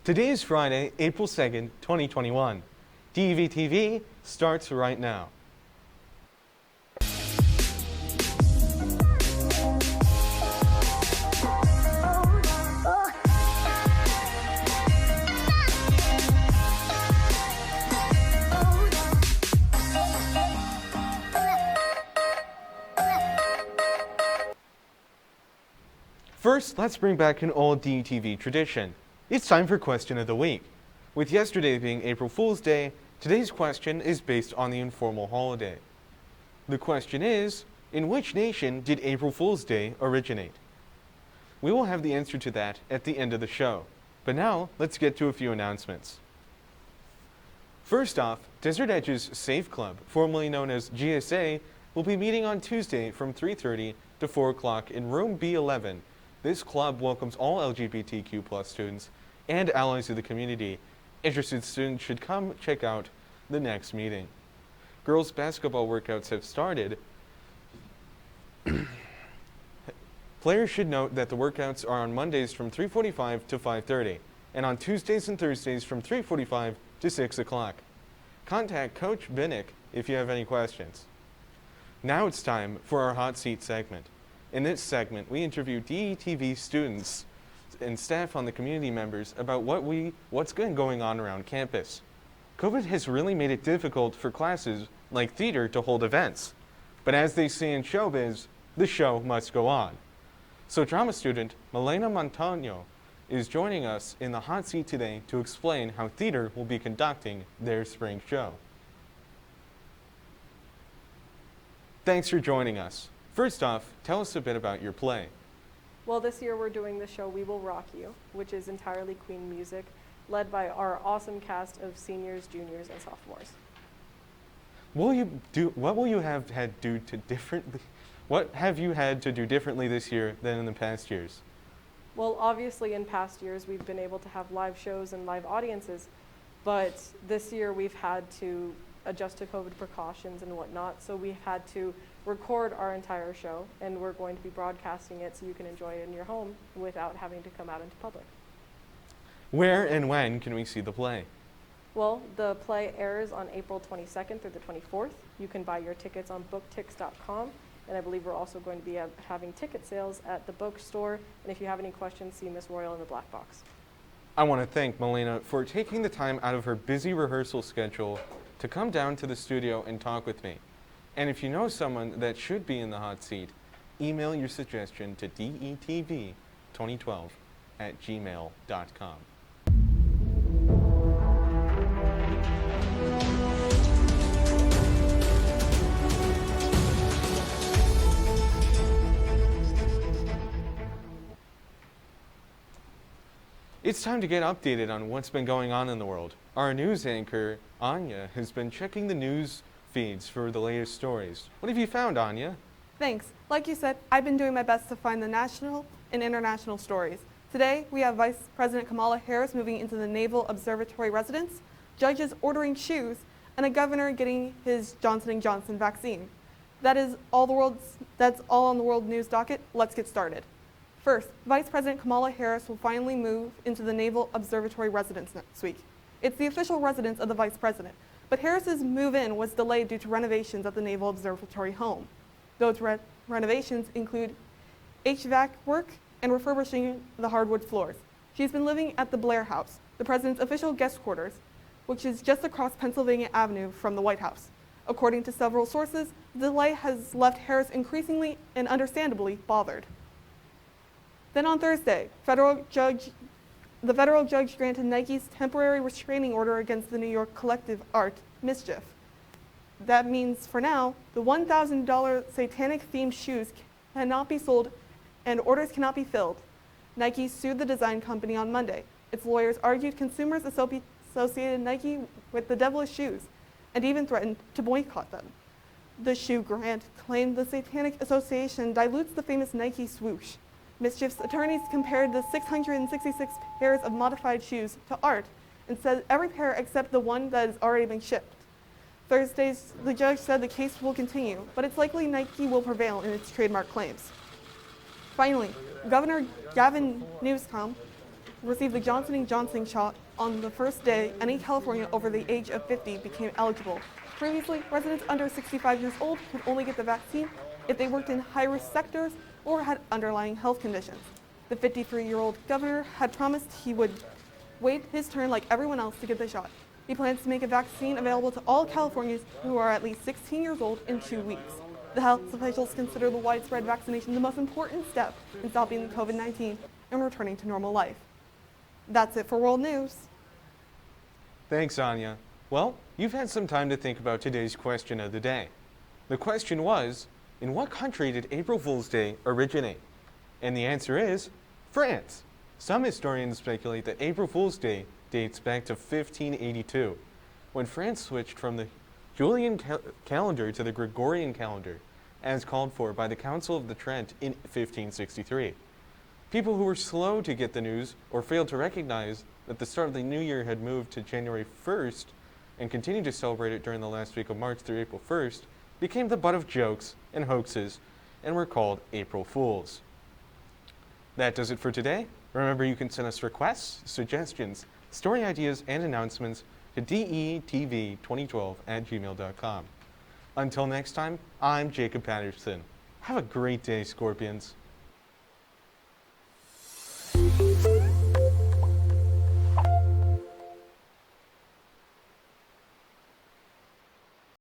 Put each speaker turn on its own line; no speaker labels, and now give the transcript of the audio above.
Today is Friday, April 2nd, 2021. DVTV starts right now. First, let's bring back an old DTV tradition. It's time for Question of the Week. With yesterday being April Fool's Day, today's question is based on the informal holiday. The question is, in which nation did April Fool's Day originate? We will have the answer to that at the end of the show. But now, let's get to a few announcements. First off, Desert Edge's Safe Club, formerly known as GSA, will be meeting on Tuesday from 3:30 to 4 o'clock in room B11. This club welcomes all LGBTQ+ students and allies of the community. Interested students should come check out the next meeting. Girls' basketball workouts have started. Players should note that the workouts are on Mondays from 3:45 to 5:30 and on Tuesdays and Thursdays from 3:45 to 6 o'clock. Contact Coach Binnick if you have any questions. Now it's time for our Hot Seat segment. In this segment, we interview DETV students and staff on the community members about what's been going on around campus. COVID has really made it difficult for classes like theater to hold events. But as they say in showbiz, the show must go on. So drama student Milena Montano is joining us in the hot seat today to explain how theater will be conducting their spring show. Thanks for joining us. First off, tell us a bit about your play.
Well, this year we're doing the show We Will Rock You, which is entirely Queen music, led by our awesome cast of seniors, juniors, and sophomores.
What have you had to do differently this year than in the past years?
Well, obviously in past years we've been able to have live shows and live audiences, but this year we've had to adjust to COVID precautions and whatnot, so we've had to record our entire show, and we're going to be broadcasting it so you can enjoy it in your home without having to come out into public.
Where and when can we see the play?
Well, the play airs on April 22nd through the 24th. You can buy your tickets on booktix.com, and I believe we're also going to be having ticket sales at the bookstore, and if you have any questions, see Miss Royal in the black box.
I want to thank Milena for taking the time out of her busy rehearsal schedule to come down to the studio and talk with me. And if you know someone that should be in the hot seat, email your suggestion to detv2012@gmail.com. It's time to get updated on what's been going on in the world. Our news anchor, Anya, has been checking the news feeds for the latest stories. What have you found, Anya?
Thanks. Like you said, I've been doing my best to find the national and international stories. Today, we have Vice President Kamala Harris moving into the Naval Observatory residence, judges ordering shoes, and a governor getting his Johnson & Johnson vaccine. That's all on the world news docket. Let's get started. First, Vice President Kamala Harris will finally move into the Naval Observatory residence next week. It's the official residence of the Vice President, but Harris's move-in was delayed due to renovations at the Naval Observatory home. Those renovations include HVAC work and refurbishing the hardwood floors. She's been living at the Blair House, the President's official guest quarters, which is just across Pennsylvania Avenue from the White House. According to several sources, the delay has left Harris increasingly and understandably bothered. Then on Thursday, the federal judge granted Nike's temporary restraining order against the New York collective Art Mischief. That means, for now, the $1,000 satanic-themed shoes cannot be sold and orders cannot be filled. Nike sued the design company on Monday. Its lawyers argued consumers associated Nike with the devilish shoes and even threatened to boycott them. The shoe grant claimed the Satanic Association dilutes the famous Nike swoosh. Mischief's attorneys compared the 666 pairs of modified shoes to art and said every pair except the one that has already been shipped. Thursday, the judge said the case will continue, but it's likely Nike will prevail in its trademark claims. Finally, Governor Gavin Newsom received the Johnson & Johnson shot on the first day any Californian over the age of 50 became eligible. Previously, residents under 65 years old could only get the vaccine if they worked in high-risk sectors or had underlying health conditions. The 53-year-old governor had promised he would wait his turn like everyone else to get the shot. He plans to make a vaccine available to all Californians who are at least 16 years old in 2 weeks. The health officials consider the widespread vaccination the most important step in stopping COVID-19 and returning to normal life. That's it for World News.
Thanks, Anya. Well, you've had some time to think about today's question of the day. The question was, in what country did April Fool's Day originate? And the answer is France. Some historians speculate that April Fool's Day dates back to 1582, when France switched from the Julian calendar to the Gregorian calendar, as called for by the Council of the Trent in 1563. People who were slow to get the news or failed to recognize that the start of the new year had moved to January 1st and continued to celebrate it during the last week of March through April 1st became the butt of jokes and hoaxes and were called April Fools. That does it for today. Remember, you can send us requests, suggestions, story ideas, and announcements to detv2012@gmail.com. Until next time, I'm Jacob Patterson. Have a great day, Scorpions.